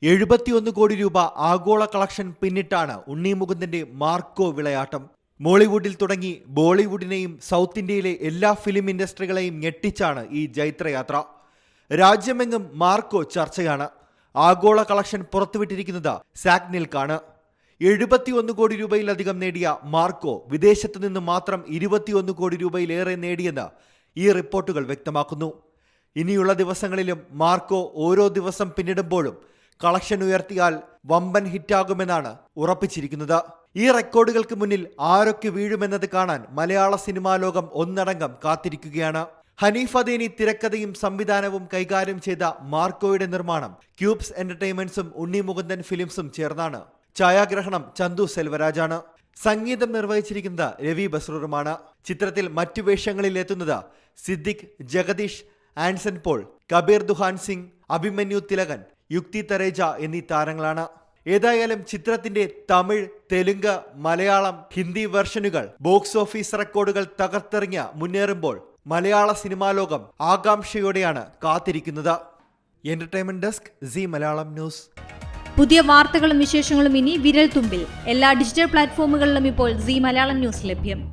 71 കോടി രൂപ ആഗോള കളക്ഷൻ പിന്നിട്ടാണ് ഉണ്ണി മുകുന്ദന്റെ മാർക്കോ വിളയാട്ടം. മോളിവുഡിൽ തുടങ്ങി ബോളിവുഡിനെയും സൗത്ത് ഇന്ത്യയിലെ എല്ലാ ഫിലിം ഇൻഡസ്ട്രികളെയും ഞെട്ടിച്ചാണ് ഈ ജൈത്രയാത്ര. രാജ്യമെങ്ങും മാർക്കോ ചർച്ചയാണ്. ആഗോള കളക്ഷൻ പുറത്തുവിട്ടിരിക്കുന്നത് സാഗ്നിൽക്കാണ്. 71 കോടി രൂപയിലധികം നേടിയ മാർക്കോ വിദേശത്തു നിന്ന് മാത്രം 21 കോടി രൂപയിലേറെ നേടിയെന്ന് ഈ റിപ്പോർട്ടുകൾ വ്യക്തമാക്കുന്നു. ഇനിയുള്ള ദിവസങ്ങളിലും മാർക്കോ ഓരോ ദിവസം പിന്നിടുമ്പോഴും കളക്ഷൻ ഉയർത്തിയാൽ വമ്പൻ ഹിറ്റാകുമെന്നാണ് ഉറപ്പിച്ചിരിക്കുന്നത്. ഈ റെക്കോർഡുകൾക്ക് മുന്നിൽ ആരൊക്കെ വീഴുമെന്നത് കാണാൻ മലയാള സിനിമാ ലോകം ഒന്നടങ്കം കാത്തിരിക്കുകയാണ്. ഹനീഫ് അദേനി തിരക്കഥയും സംവിധാനവും കൈകാര്യം ചെയ്ത മാർക്കോയുടെ നിർമ്മാണം ക്യൂബ്സ് എന്റർടൈൻമെന്റ്സും ഉണ്ണി മുകുന്ദൻ ഫിലിംസും ചേർന്നാണ്. ഛായാഗ്രഹണം ചന്തു സെൽവരാജാണ്. സംഗീതം നിർവഹിച്ചിരിക്കുന്നത് രവി ബസ്രൂറുമാണ്. ചിത്രത്തിൽ മറ്റു വേഷങ്ങളിൽ എത്തുന്നത് സിദ്ദിഖ്, ജഗദീഷ്, ആൻസൺ പോൾ, കബീർ ദുഹാൻ സിംഗ്, അഭിമന്യു തിലകൻ, യുക്തി തരേജ എന്നീ താരങ്ങളാണ്. ഏതായാലും ചിത്രത്തിന്റെ തമിഴ്, തെലുങ്ക്, മലയാളം, ഹിന്ദി വെർഷനുകൾ ബോക്സ് ഓഫീസ് റെക്കോർഡുകൾ തകർത്തെറിഞ്ഞ് മുന്നേറുമ്പോൾ മലയാള സിനിമാ ലോകം ആകാംക്ഷയോടെയാണ് കാത്തിരിക്കുന്നത്. Entertainment desk, C Malayalam news. പുതിയ വാർത്തകളും വിശേഷങ്ങളും ഇനി വിരൽ തുമ്പിൽ. എല്ലാ ഡിജിറ്റൽ പ്ലാറ്റ്ഫോമുകളിലും ഇപ്പോൾ സി മലയാളം ന്യൂസ് ലഭ്യം.